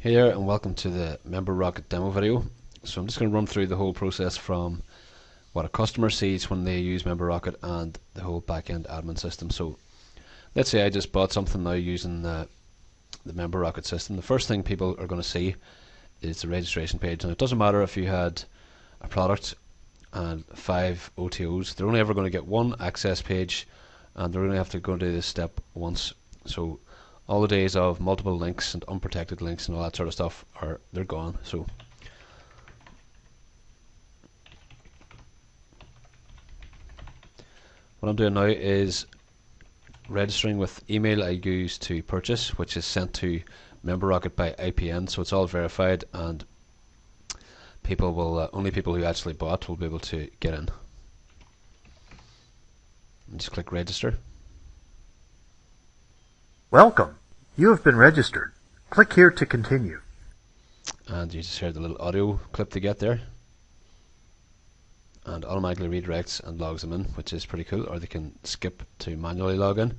Hey there, and welcome to the MemberRocket demo video. So I'm just going to run through the whole process from what a customer sees when they use MemberRocket and the whole backend admin system. So let's say I just bought something now using the MemberRocket system. The first thing people are going to see is the registration page, and it doesn't matter if you had a product and 5 OTOs. They're only ever going to get one access page, and they're going to have to go do this step once. So all the days of multiple links and unprotected links and all that sort of stuff they're gone. So what I'm doing now is registering with email I use to purchase, which is sent to MemberRocket by IPN, so it's all verified, and people will only people who actually bought will be able to get in. And just click register. Welcome. You have been registered. Click here to continue. And you just hear the little audio clip they get there, and automatically redirects and logs them in, which is pretty cool. Or they can skip to manually log in.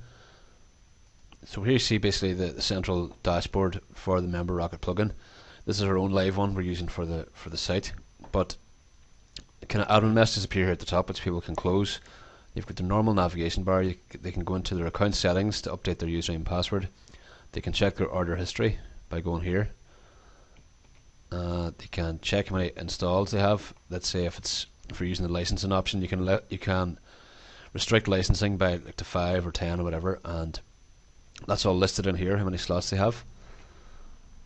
So here you see basically the central dashboard for the MemberRocket plugin. This is our own live one we're using for the site, but kind of admin messages appear here at the top, which people can close. You've got the normal navigation bar. They can go into their account settings to update their username and password. They can check their order history by going here. They can check how many installs they have. Let's say if you're using the licensing option, you can restrict licensing by like to 5 or 10 or whatever, and that's all listed in here, how many slots they have.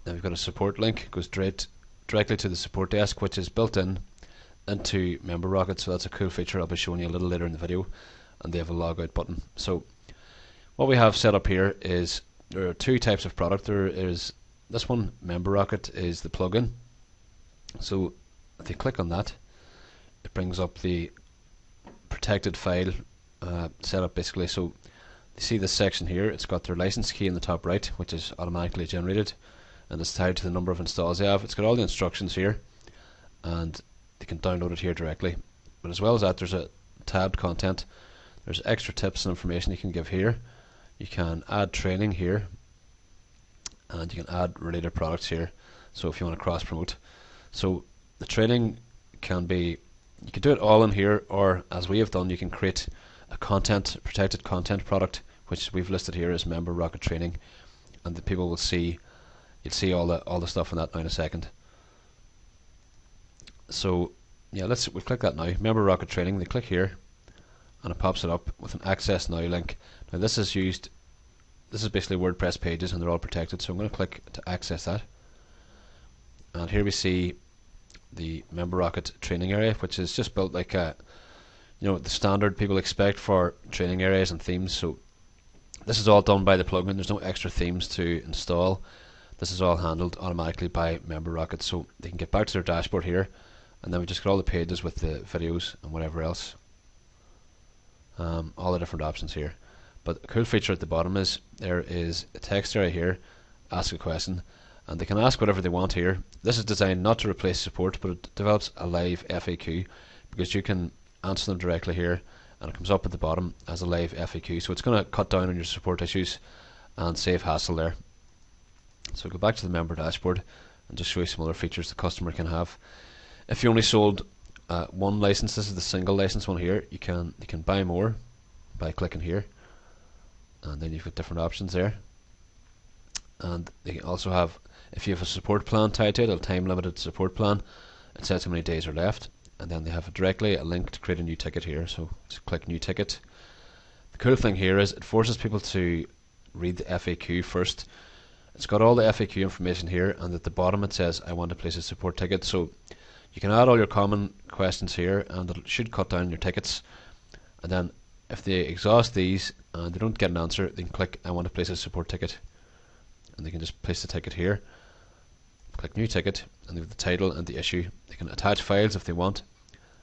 Then we've got a support link, it goes directly to the support desk, which is built into MemberRocket, so that's a cool feature I'll be showing you a little later in the video. And they have a logout button. So what we have set up here is there are two types of product. There is this one, MemberRocket, is the plugin. So if you click on that, it brings up the protected file setup basically. So you see this section here, it's got their license key in the top right, which is automatically generated, and it's tied to the number of installs they have. It's got all the instructions here, and they can download it here directly. But as well as that, there's a tabbed content. There's extra tips and information you can give here. You can add training here, and you can add related products here. So if you want to cross promote, so the training can be, you can do it all in here, or as we have done, you can create a protected content product, which we've listed here as MemberRocket training, and the people will see, you'll see all the stuff in that now in a second. So yeah, we'll click that now, MemberRocket training. They click here, and it pops it up with an access now link. Now this is basically WordPress pages, and they're all protected, so I'm going to click to access that. And here we see the MemberRocket training area, which is just built like the standard people expect for training areas and themes. So this is all done by the plugin. There's no extra themes to install. This is all handled automatically by MemberRocket, so they can get back to their dashboard here, and then we just got all the pages with the videos and whatever else, all the different options here. But a cool feature at the bottom is there is a text area here, ask a question, and they can ask whatever they want here. This is designed not to replace support, but it develops a live FAQ, because you can answer them directly here, and it comes up at the bottom as a live FAQ, so it's going to cut down on your support issues and save hassle there. So go back to the member dashboard and just show you some other features the customer can have. If you only sold one license, this is the single license one here, you can buy more by clicking here, and then you've got different options there. And they also have, if you have a support plan tied to it, a time limited support plan, it says how many days are left, and then they have directly a link to create a new ticket here, so just click new ticket. The cool thing here is it forces people to read the FAQ first. It's got all the FAQ information here, and at the bottom it says I want to place a support ticket, so you can add all your common questions here, and it should cut down your tickets. And then if they exhaust these and they don't get an answer, they can click I want to place a support ticket, and they can just place the ticket here. Click new ticket, and they have the title and the issue. They can attach files if they want,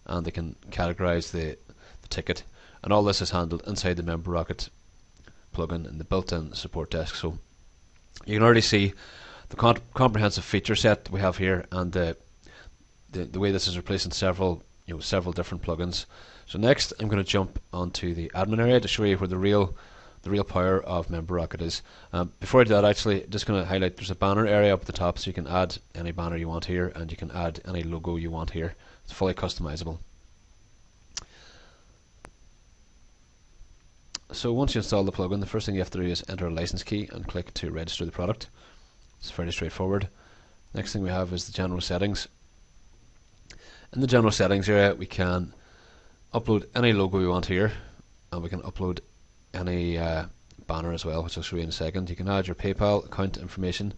and they can categorize the ticket, and all this is handled inside the MemberRocket plugin in the built-in support desk. So you can already see the comprehensive feature set we have here, and the way this is replacing several different plugins. So next I'm going to jump onto the admin area to show you where the real the real power of Member Rocket is. Before I do that, actually, just going to highlight there's a banner area up at the top, so you can add any banner you want here, and you can add any logo you want here. It's fully customizable. So once you install the plugin, the first thing you have to do is enter a license key and click to register the product. It's fairly straightforward. Next thing we have is the general settings. In the general settings area, we can upload any logo we want here, and we can upload any banner as well, which I'll show you in a second. You can add your PayPal account information,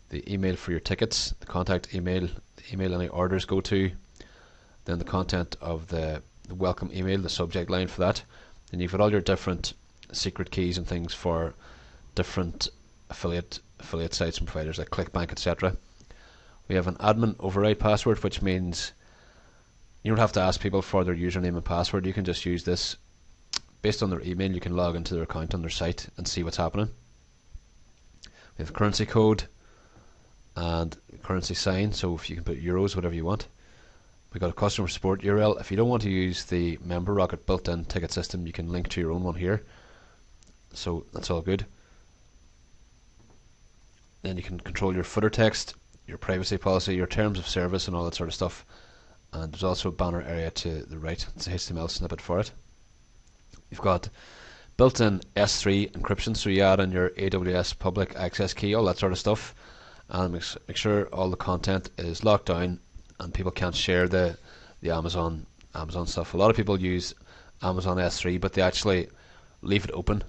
the email for your tickets, the contact email, the email any orders go to, then the content of the welcome email, the subject line for that. Then you've got all your different secret keys and things for different affiliate sites and providers like ClickBank, etc. We have an admin override password, which means you don't have to ask people for their username and password. You can just use this. Based on their email, you can log into their account on their site and see what's happening. We have currency code and currency sign, so if you can put euros, whatever you want. We've got a customer support URL. If you don't want to use the Member Rocket built-in ticket system, you can link to your own one here. So that's all good. Then you can control your footer text, your privacy policy, your terms of service, and all that sort of stuff. And there's also a banner area to the right. It's a HTML snippet for it. You've got built-in S3 encryption, so you add in your AWS public access key, all that sort of stuff, and make sure all the content is locked down and people can't share the Amazon stuff. A lot of people use Amazon S3, but they actually leave it open,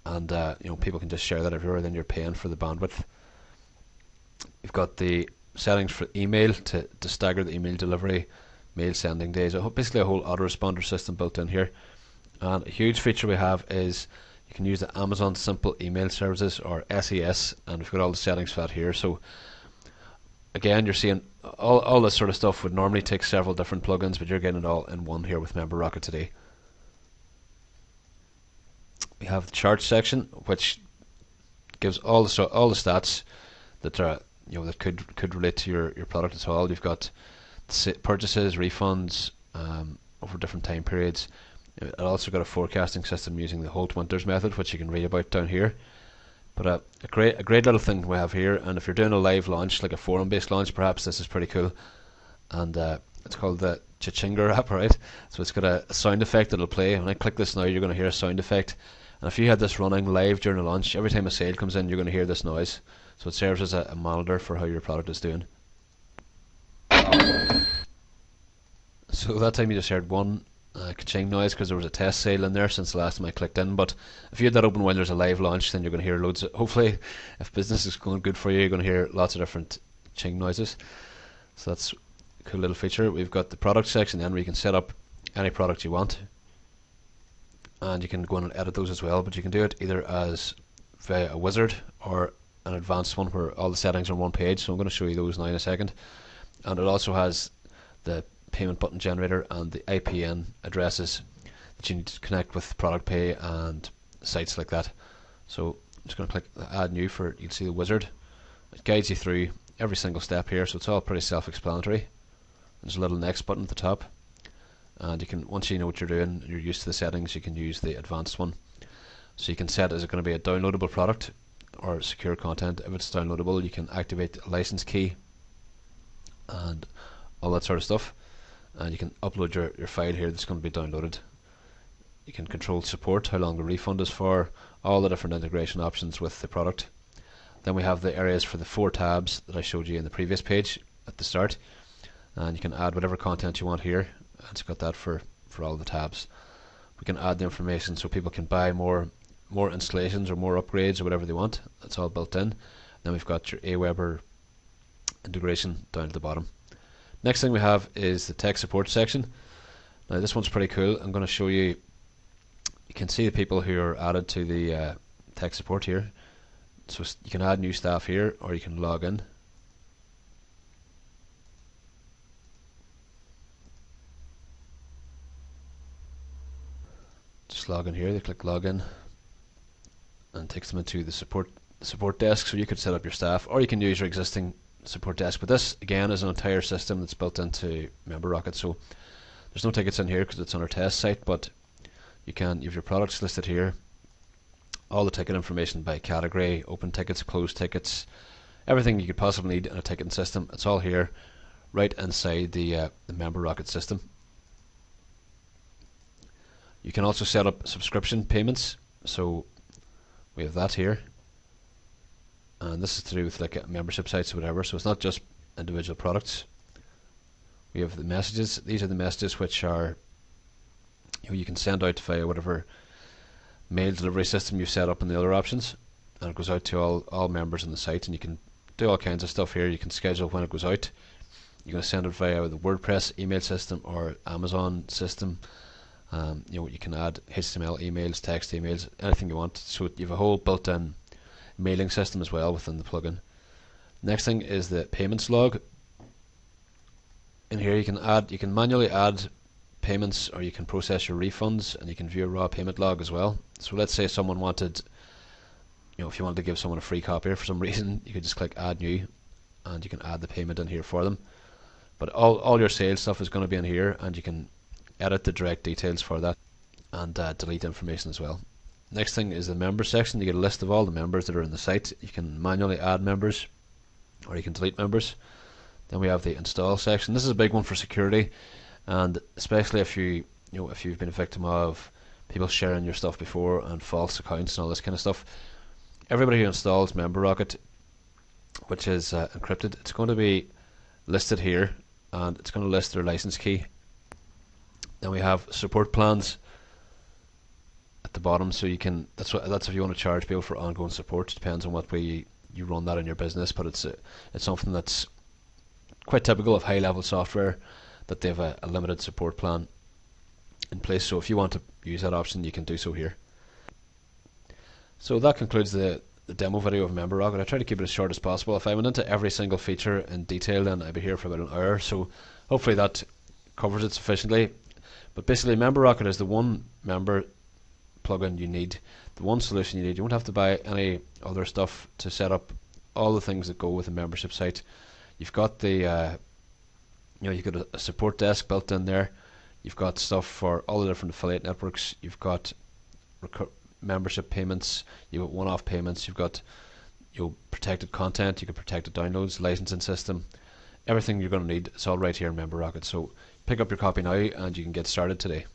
and people can just share that everywhere. Then you're paying for the bandwidth. You've got the settings for email to stagger the email delivery, mail sending days. Basically a whole autoresponder system built in here. And a huge feature we have is you can use the Amazon Simple Email Services, or SES, and we've got all the settings for that here. So again, you're seeing all this sort of stuff would normally take several different plugins, but you're getting it all in one here with Member Rocket today. We have the charts section, which gives all the stats that are that could relate to your product at all. You've got purchases, refunds over different time periods. It also got a forecasting system using the Holt-Winters method, which you can read about down here. But a great little thing we have here, and if you're doing a live launch, like a forum-based launch, perhaps this is pretty cool. And it's called the Cha-Chinger app, right? So it's got a sound effect that'll play. When I click this now, you're going to hear a sound effect. And if you had this running live during a launch, every time a sale comes in, you're going to hear this noise. So it serves as a monitor for how your product is doing. So that time you just heard one ka-ching noise because there was a test sale in there since the last time I clicked in. But if you had that open while there's a live launch, then you're going to hear loads. Hopefully, if business is going good for you, you're going to hear lots of different ching noises. So that's a cool little feature. We've got the product section then where you can set up any product you want, and you can go in and edit those as well. But you can do it either as via a wizard or an advanced one where all the settings are on one page. So I'm going to show you those now in a second. And it also has the payment button generator and the IPN addresses that you need to connect with Product Pay and sites like that. So I'm just going to click add new for, you can see the wizard. It guides you through every single step here, so it's all pretty self-explanatory. There's a little next button at the top, and you can, once you know what you're doing, you're used to the settings, you can use the advanced one. So you can set, is it going to be a downloadable product or secure content? If it's downloadable, you can activate a license key and all that sort of stuff. And you can upload your file here that's going to be downloaded. You can control support, how long the refund is for, all the different integration options with the product. Then we have the areas for the 4 tabs that I showed you in the previous page at the start, and you can add whatever content you want here. It's got that for all the tabs. We can add the information so people can buy more installations or more upgrades or whatever they want. That's all built in. Then we've got your Aweber integration down at the bottom. Next thing we have is the tech support section. Now this one's pretty cool. I'm going to show you. You can see the people who are added to the tech support here. So you can add new staff here, or you can log in. Just log in here. They click login, and it takes them into the support desk. So you could set up your staff, or you can use your existing support desk. But this again is an entire system that's built into Member Rocket. So there's no tickets in here because it's on our test site, but you have your products listed here, all the ticket information by category, open tickets, closed tickets, everything you could possibly need in a ticketing system. It's all here, right inside the Member Rocket system. You can also set up subscription payments, so we have that here, and this is to do with like membership sites or whatever, so it's not just individual products. We have the messages. These are the messages which are you can send out via whatever mail delivery system you set up in the other options, and it goes out to all members on the site, and you can do all kinds of stuff here. You can schedule when it goes out. You can send it via the WordPress email system or Amazon system. You can add HTML emails, text emails, anything you want. So you have a whole built-in mailing system as well within the plugin. Next thing is the payments log. In here you can manually add payments, or you can process your refunds, and you can view a raw payment log as well. So let's say someone wanted, if you wanted to give someone a free copy for some reason, you could just click add new, and you can add the payment in here for them. But all your sales stuff is going to be in here, and you can edit the direct details for that, and delete information as well. Next thing is the members section. You get a list of all the members that are in the site. You can manually add members, or you can delete members. Then we have the install section. This is a big one for security, and especially if you've been a victim of people sharing your stuff before and false accounts and all this kind of stuff. Everybody who installs MemberRocket, which is encrypted, it's going to be listed here, and it's going to list their license key. Then we have support plans at the bottom, so that's if you want to charge people for ongoing support. It depends on what way you run that in your business, but it's something that's quite typical of high level software, that they have a limited support plan in place. So if you want to use that option, you can do so here. So that concludes the demo video of MemberRocket. I try to keep it as short as possible. If I went into every single feature in detail, then I'd be here for about an hour, so hopefully that covers it sufficiently. But basically, MemberRocket is the one member plugin you need, the one solution you need. You won't have to buy any other stuff to set up all the things that go with a membership site. You've got you've got a support desk built in there. You've got stuff for all the different affiliate networks. You've got membership payments. You've got one-off payments. You've got protected content. You can protected downloads, licensing system, everything you're going to need. It's all right here in MemberRocket. So pick up your copy now, and you can get started today.